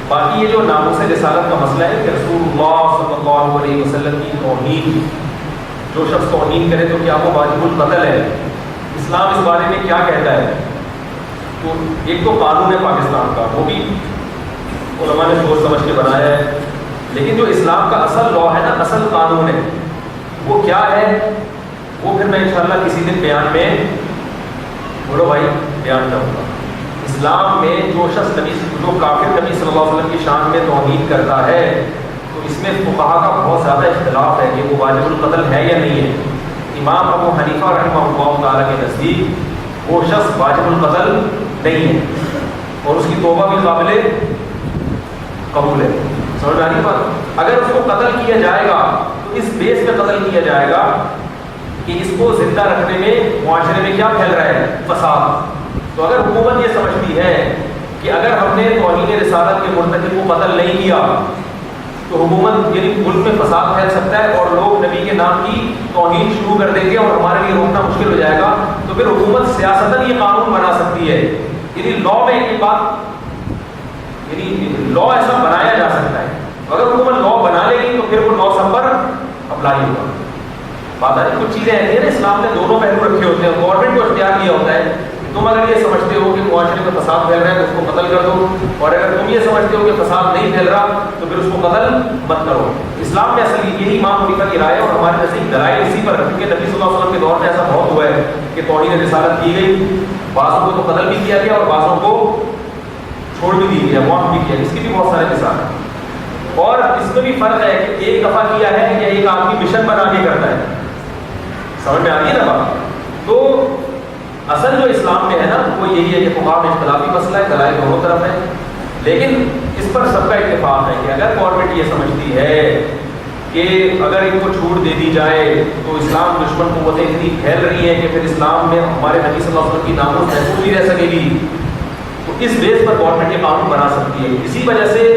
باقی یہ جو ناموس رسالت کا مسئلہ ہے کہ رسول اللہ صلی اللہ علیہ وسلم کی توہین جو شخص توہین کرے تو کیا وہ واجب القتل ہے اسلام اس بارے میں کیا کہتا ہے تو ایک تو قانون ہے پاکستان کا وہ بھی علماء نے سوچ سمجھ کے بنایا ہے لیکن جو اسلام کا اصل لا ہے نا اصل قانون ہے وہ کیا ہے وہ پھر میں انشاءاللہ کسی دن بیان میں بولو بھائی بیان کروں گا اسلام میں جو شخص جو کافر نبی صلی اللہ علیہ وسلم کی شان میں توہین کرتا ہے تو اس میں فقہا کا بہت زیادہ اختلاف ہے کہ وہ واجب القتل ہے یا نہیں ہے امام ابو حنیفہ رحمہ اللہ تعالیٰ کے نزدیک وہ شخص واجب القتل نہیں ہے اور اس کی توبہ بھی قابل قبول ہے سمجھ آ رہی بات اگر اس کو قتل کیا جائے گا تو اس بیس پہ قتل کیا جائے گا کہ اس کو زندہ رکھنے میں معاشرے میں کیا پھیل رہا ہے فساد تو اگر حکومت یہ سمجھتی ہے کہ اگر ہم نے توہین رسالت کے مرتکب کو قتل نہیں کیا تو حکومت یعنی ملک میں فساد پھیل سکتا ہے اور لوگ نبی کے نام کی توہین شروع کر دیں گے اور ہمارے لیے روکنا مشکل ہو جائے گا تو پھر حکومت سیاستاً یہ قانون بنا سکتی ہے یعنی لا میں ایک بات یعنی لا ایسا بنایا جا سکتا ہے اگر حکومت لا بنا لے گی تو پھر وہ لا سب پر اپلائی ہوگا بات ہے کچھ چیزیں ایسی ہیں نا اسلام نے دونوں پہلو رکھے ہوتے ہیں گورنمنٹ کو اختیار کیا ہوتا ہے تم اگر یہ سمجھتے ہو کہ معاشرے میں فساد پھیل رہا ہے تو اس کو قتل کر دو اور اگر تم یہ سمجھتے ہو کہ فساد نہیں پھیل رہا تو پھر اس کو قتل مت کرو اسلام میں اصل یہی امام حنیفہ کی رائے ہے اور ہمارے نزدیک دلائل اسی پر کیونکہ نبی صلی اللہ علیہ وسلم کے دور میں ایسا بہت ہوا ہے کہ توہین رسالت کی گئی بعضوں کو تو قتل بھی کیا گیا اور بعضوں کو چھوڑ بھی دی گیا معاف بھی کیا اس کی بھی بہت سارے مثال ہیں اور اس میں بھی فرق ہے کہ ایک دفعہ کیا ہے یا ایک آدمی مشن بنا کے کرتا ہے سمجھ میں آ رہی ہے نا بات تو اصل جو اسلام میں ہے نا وہ یہی ہے کہ فقہا میں اختلافی مسئلہ ہے دلائل دونوں طرف ہے لیکن اس پر سب کا اتفاق ہے کہ اگر گورنمنٹ یہ سمجھتی ہے کہ اگر ان کو چھوٹ دے دی جائے تو اسلام دشمن قوتیں اتنی پھیل رہی ہیں کہ پھر اسلام میں ہمارے نبی صلی اللہ علیہ وسلم کی ناموس محفوظ نہیں رہ سکے گی تو اس بیس پر گورنمنٹ یہ قانون بنا سکتی ہے اسی وجہ سے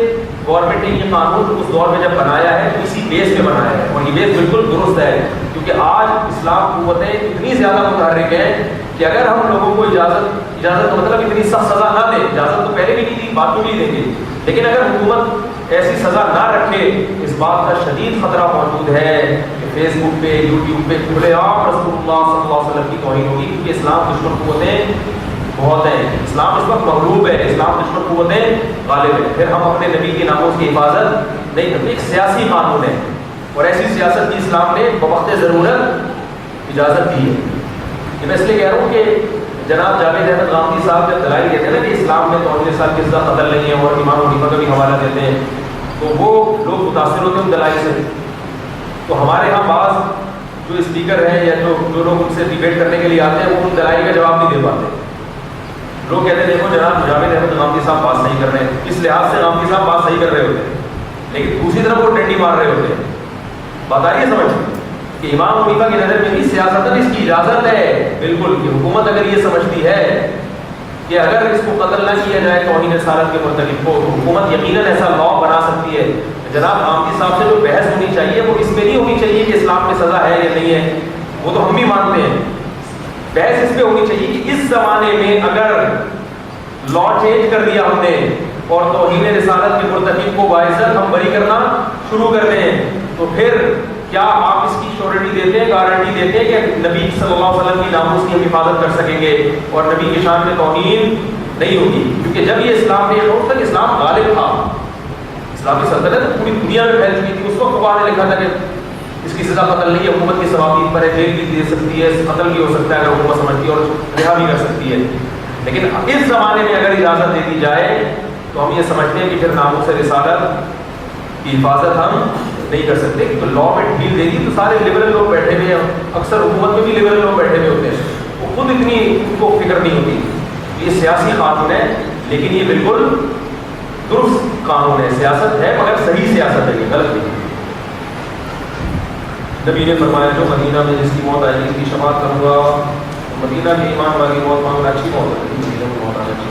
گورنمنٹ نے یہ قانون اس دور میں جب بنایا ہے تو اسی بیس پہ بنایا ہے اور یہ بیس بالکل درست ہے کیونکہ آج اسلام قوتیں اتنی زیادہ متحرک ہیں کہ اگر ہم لوگوں کو اجازت مطلب اتنی سخت سزا نہ دیں اجازت تو پہلے بھی نہیں دی بات تو نہیں دیں گے لیکن اگر حکومت ایسی سزا نہ رکھے اس بات کا شدید خطرہ موجود ہے کہ فیس بک پہ یوٹیوب پہ کھلے عام رسول اللہ صلی اللہ علیہ وسلم کی توہین ہوگی کیونکہ اسلام دشمن قوتیں بہت ہیں اسلام اس وقت مغلوب ہے اسلام دشمن قوتیں غالب ہیں پھر ہم اپنے نبی کی ناموس کی حفاظت نہیں کرتے ایک سیاسی قانون ہے اور ایسی سیاست کی اسلام نے بوقت ضرورت اجازت دی ہے یہ میں اس لیے کہہ رہا ہوں کہ جناب جاوید احمد غامدی صاحب جب دلائل دیتے ہیں نا کہ اسلام میں توہین رسالت کی سزا قتل نہیں ہے اور امام حنیفہ کا بھی حوالہ دیتے ہیں تو وہ لوگ متاثر ہوتے ہیں ان دلائل سے تو ہمارے ہاں بعض جو اسپیکر ہیں یا جو لوگ ان سے ڈیبیٹ کرنے کے لیے آتے ہیں وہ ان دلائل کا جواب نہیں دے پاتے لوگ کہتے ہیں دیکھو جناب جاوید احمد غامدی صاحب بات صحیح کر رہے ہیں اس لحاظ سے غامدی صاحب بات صحیح کر رہے ہوتے ہیں لیکن دوسری طرف وہ ڈنڈی مار رہے ہوتے ہیں بتائیے سمجھ کہ امام حنیفہ کی نظر میں بھی سیاست اس کی اجازت ہے بالکل کہ حکومت اگر یہ سمجھتی ہے کہ اگر اس کو قتل نہ کیا جائے توہین رسالت کے مرتکب کو تو حکومت یقیناً ایسا لا بنا سکتی ہے جناب غامدی صاحب سے جو بحث ہونی چاہیے وہ اس پہ نہیں ہونی چاہیے کہ اسلام میں سزا ہے یا نہیں ہے وہ تو ہم بھی مانتے ہیں بحث اس پہ ہونی چاہیے کہ اس زمانے میں اگر لا چینج کر دیا ہم نے اور توہین رسالت کے مرتکب کو باعزت ہم بری کرنا شروع کر دیں تو پھر کیا آپ اس کی شورٹی دیتے ہیں گارنٹی دیتے ہیں کہ نبی صلی اللہ علیہ وسلم کی ناموس کی ہم حفاظت کر سکیں گے اور نبی کی شان میں توہین نہیں ہوگی کیونکہ جب یہ اسلام نے اس تک اسلام غالب تھا اسلامی سلطنت پوری دنیا میں پھیل چکی تھی اس وقت فقہا نے لکھا تھا کہ اس کی سزا قتل نہیں ہے حکومت کی ثوابت پر ہے جیل بھی دے سکتی ہے قتل بھی ہو سکتا ہے اگر حکومت سمجھتی ہے اور رہا بھی کر سکتی ہے لیکن اس زمانے میں اگر اجازت دے دی جائے تو ہم یہ سمجھتے ہیں کہ پھر ناموس رسالت کی حفاظت ہم نہیں کر سکتے کیونکہ لا میں ڈھیل دے دی تو سارے لبرل لوگ بیٹھے ہوئے ہیں اکثر حکومت میں بھی لبرل لوگ بیٹھے ہوئے ہوتے ہیں وہ خود اتنی ان کو فکر نہیں ہوتی یہ سیاسی قانون ہے لیکن یہ بالکل درست قانون ہے، سیاست ہے مگر صحیح سیاست ہے، یہ غلط نہیں۔ نبی نے فرمایا جو مدینہ میں جس کی موت آئے گی اس کی شفاعت کروں گا، مدینہ کے ایمان والی موت مانگنا اچھی موت ہے، مدینہ کی موت آنا اچھی۔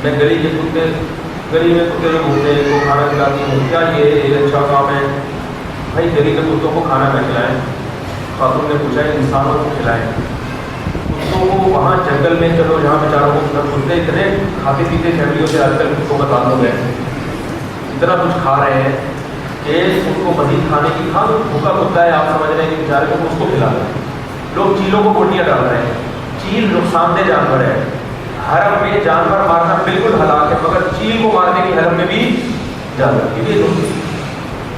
میں گلی میں کتے جو گھومتے ہیں وہ کھانا کھلاتی ہوں، کیا یہ ایک اچھا کام ہے؟ بھائی گلی کے کتوں کو کھانا نہ کھلائیں، خاتون نے پوچھا انسانوں کو کھلائیں، کتوں کو وہاں جنگل میں چلو جہاں بیچاروں کو کتے اتنے کھاتے پیتے فیملیوں سے آج کل کتوں کا تعلق ہے، اتنا کچھ کھا رہے ہیں کہ ان کو مزید کھانے کی کھا بھوکا کتا ہے، آپ سمجھ رہے ہیں کہ بیچارے کو اس کو کھلا رہے ہیں۔ لوگ چیلوں کو گوٹیاں ڈال رہے ہیں، چیل نقصان دہ جانور ہے، حرم میں جانور مارنا بالکل ہلاک ہے، مگر چیل کو مارنے کی حرم میں بھی جانور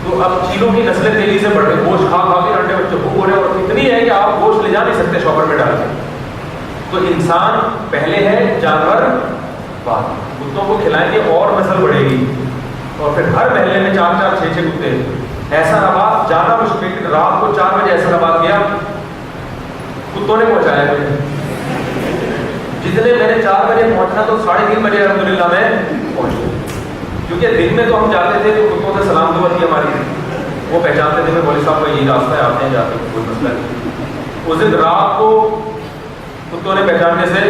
تو اب چیلوں کی نسلیں تیزی سے بڑھ رہی، گوشت کھا کے انڈے بچے بھوک ہو رہے ہیں، اور اتنی ہے کہ آپ گوشت لے جا نہیں سکتے شاپر میں ڈال کے۔ تو انسان پہلے ہے، جانور بعد، کتوں کو کھلائیں گے اور نسل بڑھے گی، اور پھر ہر محلے میں 4-4 6-6 کتے۔ ایسا نبات جانا مشکل، رات کو 4 بجے ایسا نبات کیا کتوں نے پہنچایا مجھے، جتنے میں نے 4 بجے پہنچنا تو 3:30 بجے الحمدللہ میں پہنچ گیا، کیونکہ دن میں تو ہم جاتے تھے تو کتوں سے سلام دعا تھی ہماری، وہ پہچانتے تھے کہ مولوی صاحب کا یہی راستہ ہے، آپ نہیں جاتے کوئی مسئلہ نہیں۔ اس دن رات کو کتوں نے پہچاننے سے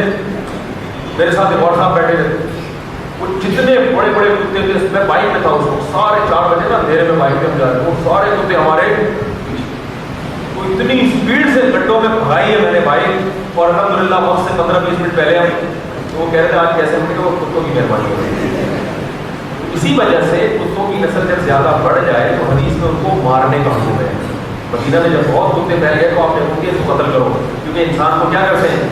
میرے ساتھ ایک اور صاحب بیٹھے تھے، وہ جتنے بڑے بڑے کتے تھے، میں بائک میں تھا اس کو، سارے 4 بجے نا اندھیرے میں بائک میں ہم جا رہے ہیں، وہ سارے کتے ہمارے وہ اتنی اسپیڈ سے گڈھوں میں بھگائی ہے میں نے بائک، اور الحمدللہ وقت سے 15-20 منٹ پہلے ہم وہ کہہ رہے تھے آج کیسے ہم کہ وہ کتوں کی مہربانی ہو رہی ہے۔ اسی وجہ سے کتوں کی نسل جب زیادہ بڑھ جائے تو حدیث میں ان کو مارنے کا حکم ہے۔ مدینہ میں جب بہت کتے پھیل گئے تو آپ نے اس کو قتل کرو، کیونکہ انسان کو کیا کرتے ہیں،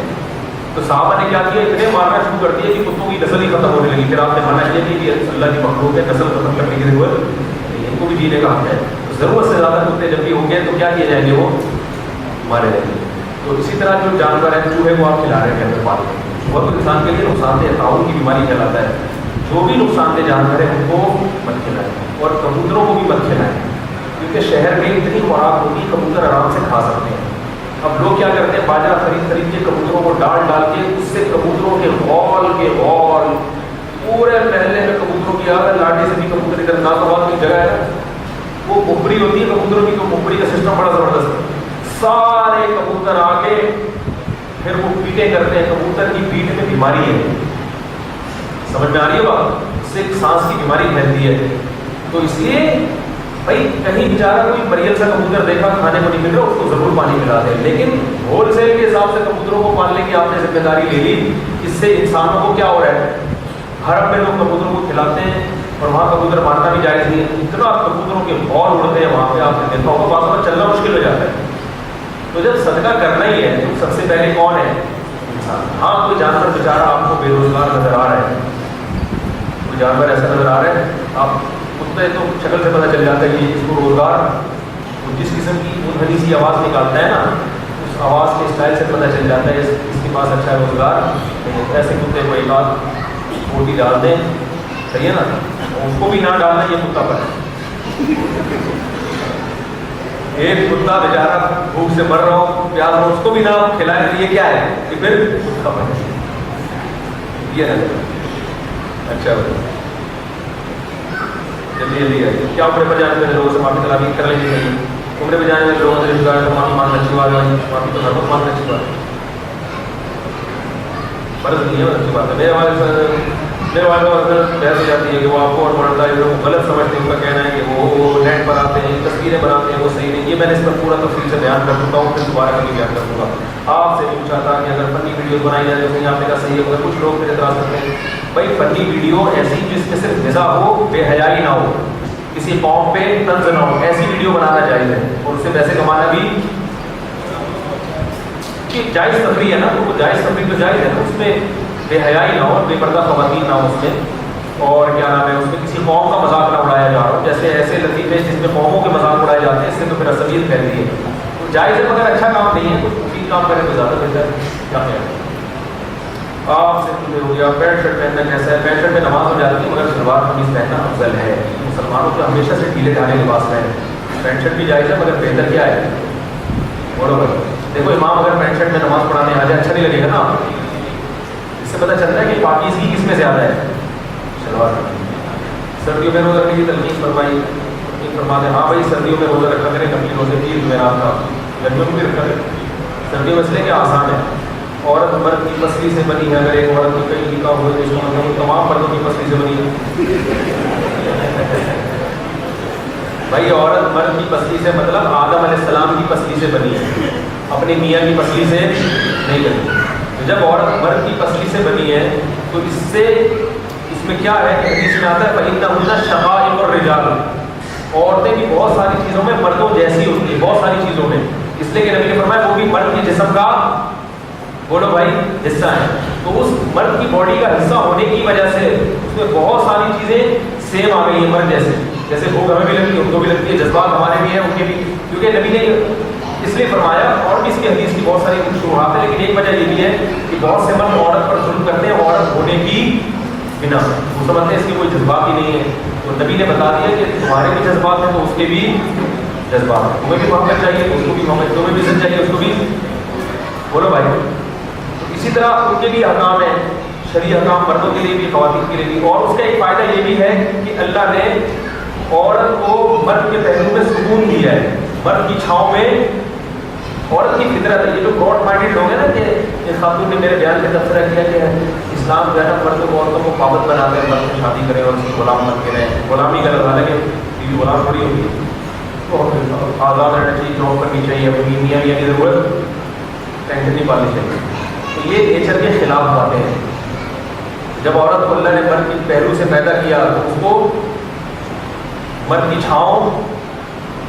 تو صحابہ نے کیا کیا، اتنے مارنا شروع کر دیا کہ کتوں کی نسل ہی ختم ہونے لگی۔ پھر آپ نے مانا یہ کہ اللہ کی مخلوق ہے، نسل ختم کرنے کی ضرورت نہیں، ان کو بھی جینے کا حق ہے، ضرورت سے زیادہ کتے جب بھی ہوں گے تو کیا کیے جائیں گے، وہ مارے جائیں گے۔ تو اسی طرح جو جانور ہے چوہے وہ آپ کھلا رہے ہیں گھر میں پال کے، وہ تو انسان کے لیے نقصان دہ تعاون کی بیماری پھیلاتا ہے، جو بھی نقصان دہ جانور ہے ان کو مت کھلائیں، اور کبوتروں کو بھی مت کھلائیں، کیونکہ شہر میں اتنی خوراک ہوتی ہے کبوتر آرام سے کھا سکتے ہیں۔ اب لوگ کیا کرتے ہیں، باجرہ خرید کے کبوتروں کو ڈال کے اس سے کبوتروں کے غول پورے محلے میں کبوتروں کی آگ، لاٹھی سے بھی کبوتر ادھر ناظرات کی جگہ ہے، وہ مکھبری ہوتی ہے کبوتروں کی، تو مکھبری کا سسٹم بڑا زبردست ہے، سارے کبوتر آ کے پھر وہ پیٹیں کرتے ہیں۔ کبوتر کی پیٹ میں بیماری ہے، سمجھ میں آ رہی ہے بات، اس سے سانس کی بیماری پھیلتی ہے، تو اس لیے بھائی کہیں بیچارہ کوئی مریض سا کبوتر دیکھا کھانے کو نہیں مل رہا، اس کو ضرور پانی پلا دے، لیکن ہول سیل کے حساب سے کبوتروں کو پالنے کی آپ نے ذمہ داری لے لی، اس سے انسانوں کو کیا ہو رہا ہے، حرم میں لوگ کبوتروں کو کھلاتے ہیں اور وہاں کبوتر مارنا بھی جائز نہیں ہے، اتنا کبوتروں کے غول اڑتے ہیں وہاں پہ، آپ نے دیکھا ہوگا بعض میں چلنا مشکل ہو جاتا ہے۔ تو جب صدقہ کرنا ہی ہے تو سب سے پہلے کون ہے، انسان۔ ہاں کوئی جانور بیچارہ آپ کو بے روزگار نظر آ رہا ہے، کوئی جانور ایسا نظر آ رہا ہے، آپ کتے تو شکل سے پتہ چل جاتا ہے کہ اس کو روزگار، جس قسم کی منحنی سی آواز نکالتا ہے نا، اس آواز کے اسٹائل سے پتہ چل جاتا ہے اس کے پاس اچھا روزگار، ایسے کتے کو ایک آدھ روٹی ڈال دیں، صحیح ہے نا، اس کو بھی نہ ڈالنا یہ کتا پر ہے۔ ایک کتا بیچارہ بھوک سے مر رہا ہو، پیاس ہو، اس کو بھی نہ کھلائے تو یہ کیا ہے، یہ پھر کتا پر ہے، یہ ہے اچھا بھائی جلدی ہے کیا عمرے پر جانے میں لوگوں سے معافی طلبی کر لینی چاہیے، عمرے پہ جانے میں لوگوں سے رشتہ داروں سے معافی مانگنا اچھی بات ہے، معافی تو ہر وقت مانگنا اچھی بات ہے، فرض نہیں ہے اچھی بات ہے۔ میرے والد بحث ہو جاتی ہے کہ وہ آپ کو اور پڑھتا ہے، لوگ غلط سمجھتے ہیں، ان کا کہنا ہے کہ وہ نیٹ پر آتے ہیں تصویریں بناتے ہیں وہ صحیح نہیں، یہ میں نے اس پر پورا تفصیل سے بیان کر چکا ہوں، پھر دوبارہ کبھی بیان کر دوں گا۔ آپ سے پوچھا تھا کہ اگر فنی ویڈیوز بنائی جائے تو کہیں آپ نے کہا صحیح ہے، مگر کچھ لوگ پھر اعتراض کرتے ہیں بھائی فنی ویڈیو ایسی جس میں صرف مزاح ہو، بے حیائی نہ ہو، کسی قوم پہ طنز نہ ہو، ایسی ویڈیو بنانا جائز ہے، اور اس سے پیسے کمانا بھی جائز تفریح ہے نا، تو وہ جائز تفریح تو جائز ہے نا، اس میں بے حیائی نہ ہو، بے پردہ خواتین نہ ہو اس میں، اور کیا نام ہے اس میں کسی قوم کا مذاق نہ اڑایا جا رہا ہو، جیسے ایسے لطیفے جس میں قوموں کے مذاق اڑائے جاتے ہیں، اس سے تو پھر عصبیت پھیلتی ہے، تو جائز ہے مگر اچھا کام نہیں ہے، تو ٹھیک کام کرے تو زیادہ بہتر ہے۔ کیا خیال ہے آپ سے پوچھے ہو گیا پینٹ شرٹ پہننا کیسا ہے؟ پینٹ شرٹ میں نماز ہو جاتی ہے مگر شلوار قمیض پہننا افضل ہے، مسلمانوں کے ہمیشہ سے ڈھیلے ڈھالے لباس میں پینٹ شرٹ بھی جائز ہے مگر بہتر کیا ہے، بولو بھائی دیکھو امام اگر پینٹ شرٹ میں نماز پڑھانے آ جائے اچھا نہیں لگے گا نا، اس سے سے پتہ چلتا ہے کہ پاکیزگی کس میں زیادہ ہے؟ شلوار میں. سردیوں میں روزہ رکھنے کی تلقین فرمائی. فرماتے ہیں ہاں بھائی سردیوں میں روزہ رکھا کریں, نفلی روزے کی جمعرات کا, گرمیوں میں بھی رکھا کریں. سردیوں میں اس لیے کہ آسان ہے. عورت مرد کی پسلی سے بنی ہے. اگر ایک عورت کی کہیں لکھا ہوئے تو اس کا مطلب تمام مردوں کی پسلی سے بنی ہے. بھائی عورت مرد کی پسلی سے مطلب آدم علیہ السلام کی پسلی سے بنی ہے, اپنی میاں کی پسلی سے نہیں بنی. جب عورت مرد کی پسلی سے بنی ہے تو اس میں کیا ہے کہ حدیث میں آتا ہے فَإِنَّهُنَّ شَقَائِقُ الرِّجَالِ, عورتیں بھی بہت ساری چیزوں میں مردوں جیسی ہوتی ہیں, بہت ساری چیزوں میں. اس لیے کہ نبی نے فرمایا وہ بھی مرد کے جسم کا بولو بھائی حصہ ہے. تو اس مرد کی باڈی کا حصہ ہونے کی وجہ سے اس میں بہت ساری چیزیں سیم آ گئی ہیں مرد جیسے. جیسے بھوک ہمیں بھی لگتی ہے ان کو بھی لگتی ہے, جذبات ہمارے بھی ہیں ان کے بھی, کیونکہ نبی نے اس لیے فرمایا. اور بھی اس کی حدیث کی بہت ساری شروحات ہیں, لیکن ایک وجہ یہ بھی ہے کہ بہت سے مرد عورت پر ظلم کرتے ہیں عورت ہونے کی بنا. وہ سمجھتے ہیں اس کے کوئی جذبات ہی نہیں ہے. تو نبی نے بتا دیا کہ تمہارے بھی جذبات ہیں تو اس کے بھی جذبات ہیں. تمہیں بھی محبت چاہیے تو اس کو بھی محبت, تمہیں بھی عزت چاہیے اس کو بھی. بولو بھائی. اسی طرح ان کے بھی احکام ہیں, شرعی احکام مردوں کے لیے بھی خواتین کے لیے بھی. اور اس کا ایک فائدہ یہ بھی ہے کہ اللہ نے عورت کو مرد کے پہلو میں سکون دیا ہے. مرد کی چھاؤں میں عورت کی فطرت ہے. یہ جو براڈ مائنڈیڈ لوگ ہیں نا کہ ایک خاتون نے میرے بیان میں تبصرہ کیا کہ اسلام جو ہے نا مردوں کو عورتوں کو پابند بنا کر مرد سے شادی کریں اور اس کی غلام بن کے رہیں. غلامی کا لگا کہ بیوی غلام تھوڑی ہوگی, تو آزاد رہنا چاہیے, جاب کرنی چاہیے, اپنی میاں کی ضرورت ٹینشن نہیں پالنی چاہیے. تو یہ نیچر کے خلاف باتیں ہیں. جب عورت کو اللہ نے مرد کے پہلو سے پیدا کیا تو اس کو مرد کی چھاؤں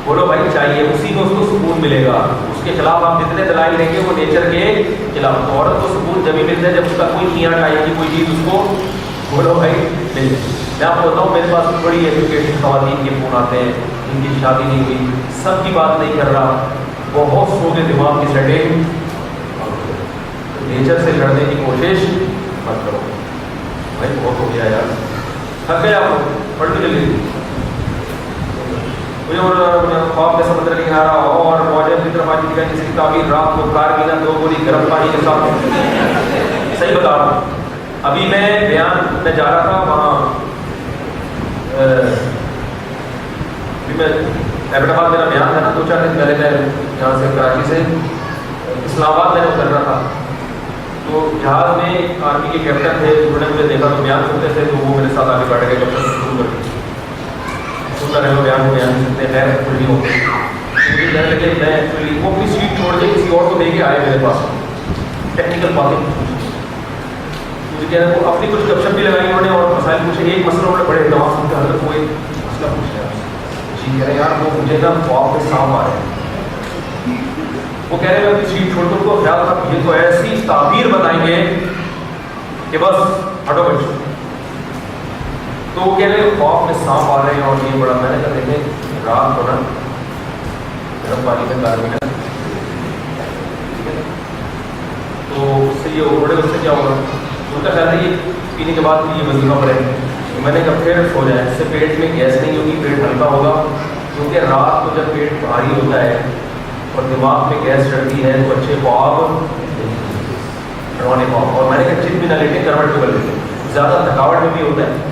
بولو بھائی چاہیے, اسی میں اس کو سکون ملے گا. اس کے خلاف آپ جتنے دلائل لیں گے وہ نیچر کے خلاف. تو عورت کو سکون جب ہی ملتا ہے جب اس کا کوئی کھیاں ٹائم کی کوئی چیز اس کو بولو بھائی مل جائے. میں آپ کو بتاؤں میرے پاس بڑی ایجوکیٹڈ خواتین کے فون آتے ہیں, ان کی شادی نہیں ہوئی, سب کی بات نہیں کر رہا, بہت سو کے دماغ کی سیٹنگ. نیچر سے لڑنے کی کوشش مت کرو بھائی, بہت ہو گیا یار, تھک گیا آپ پڑھ کے چلیے. خواب میں سمندر کے کنارہ اور موجے کی طرف آتی ہے جس کی تعبیر رات کو کار بنا 2 گولی گرم پانی کے ساتھ. صحیح بتا رہا ہوں. ابھی میں بیان میں جا رہا تھا وہاں, میں ایبٹ آباد میرا بیان تھا نا 2-4 دن پہلے. میں یہاں سے کراچی سے اسلام آباد میں اتر رہا تھا. تو جہاز میں آرمی کے کیپٹن تھے, انہوں نے مجھے دیکھا تو بیان سنتے تھے, تو وہ میرے ساتھ آگے بیٹھ گئے. جب تک شروع کر دی سنتا رہے بیان کو بیان سنتے خیر کچھ نہیں ہوتے. مجھے ڈر لگے میں ایکچولی وہ اپنی سیٹ چھوڑ کے کسی اور کو دے کے آئے میرے پاس. ٹیکنیکل باتیں مجھے کہہ رہے وہ اپنی کچھ گپ شپ بھی لگائی انہوں نے اور مسائل پوچھے. ایک مسئلہ انہوں نے بڑے اعتماد سے حضرت وہ ایک مسئلہ پوچھا جی, کہہ رہے یار وہ مجھے نا خواب میں سانپ آ رہے ہیں. وہ کہہ رہے ہیں اپنی سیٹ چھوڑ کر کو خیال تھا یہ تو ایسی تعبیر بتائیں گے کہ بس ہٹو بچو. تو وہ کہہ رہے ہیں خواب میں سانپ آ رہے ہیں اور یہ بڑا. میں نے کہا دیکھیں رات کو نا گرم پانی میں کار ملا تو اس سے یہ اڑے, اس سے کیا ہوگا. ان کا خیال ہے یہ پینے کے بعد یہ وظیفہ پڑے. میں نے کہا پھر سو جائیں, اس سے پیٹ میں گیس نہیں ہوگی, پیٹ ہلکا ہوگا. کیونکہ رات کو جب پیٹ بھاری ہوتا ہے اور دماغ میں گیس چڑھتی ہے تو اچھے خواب ڈروانے خواب. اور میں نے کہا چپ بھی نہ لیٹیں, کروٹ بھی کر لیتے, زیادہ تھکاوٹ میں بھی ہوتا ہے.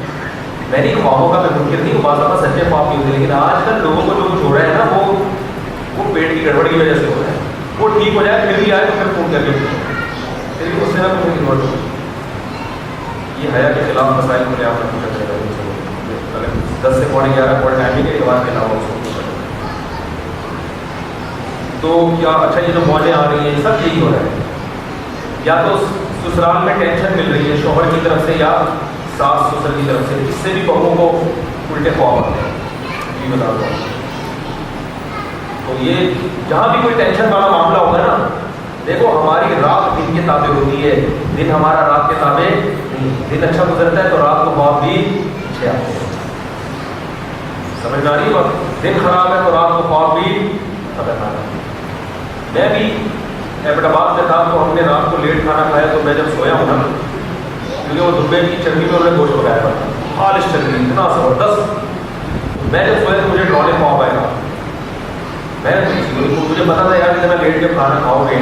میری خوابوں کا میں منکر نہیں ہوں, بعض دفعہ سچے خواب بھی ہوتے ہیں, لیکن آج کل لوگوں کو جو کچھ ہو رہا ہے نا وہ پیٹ کی گڑبڑ کی وجہ سے ہو رہا ہے. وہ ٹھیک ہو جائے پھر بھی آئے تو پھر فون کر کے پھر بھی اس سے نہ پوچھنے کی ضرورت ہو. یہ حیا کے خلاف مسائل کو لے آپ نے پوچھا کرے گا 10 سے 11:15 پڑھ ٹائمنگ کے بعد کے علاوہ اس کو. تو کیا اچھا یہ جو موجیں آ رہی ہیں سب یہی ہو رہا ہے, یا تو سسرال میں ٹینشن مل رہی ہے شوہر کی طرف سے یا ساس سسر کی طرف سے, اس سے بھی بہوؤں کو الٹے خواب آتے ہیں. یہ بتا دو. تو یہ جہاں بھی کوئی ٹینشن والا معاملہ ہوگا نا, دیکھو ہماری رات دن کے تابع ہوتی ہے, دن ہمارا رات کے تابع نہیں. دن اچھا گزرتا ہے تو رات کو خواب بھی اچھے آتے ہیں. سمجھ میں آ رہی ہے بات. دن خراب ہے تو رات کو خواب بھی خطرناک ہے. میں بھی ایبٹ آباد میں تھا تو ہم نے رات کو لیٹ کھانا کھایا, تو میں جب سویا ہوں نا, کیونکہ وہ دبے کی چربی میں انہوں نے گوشت پکایا تھا, خالص چربی اتنا زبردست. میں جب سویا تو مجھے ڈروانے خواب آئے گا. مجھے پتا تھا یار کہ میں لیٹ جب کھانا کھاؤ گے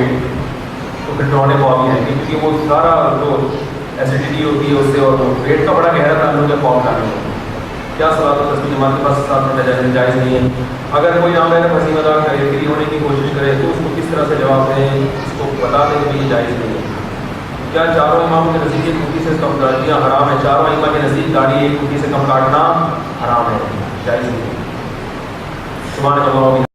تو پھر ڈروانے خواب ہی آئیں گے, کیونکہ وہ سارا جو ایسیڈیٹی ہوتی ہے اس سے، اور پیٹ کا بڑا گہرا تعلق ہے قوم ڈالنے میں، کیا صلاۃ و تسبیح جماعت کے پاس ساتھ میں جائز نہیں ہے؟ اگر کوئی نامعلوم ہنسی مذاق کرے، فری ہونے کی کوشش کرے تو اس کو کس طرح سے جواب دیں، اس کو بتا دیں کہ یہ جائز نہیں ہے؟ کیا چاروں اماموں کے نزدیک ایک مٹھی سے کم داڑیاں حرام ہے؟ چاروں امام کے نزدیک داڑھی ایک مٹھی سے کم کاٹنا حرام ہے، جائز نہیں ہے۔ سبحان اللہ۔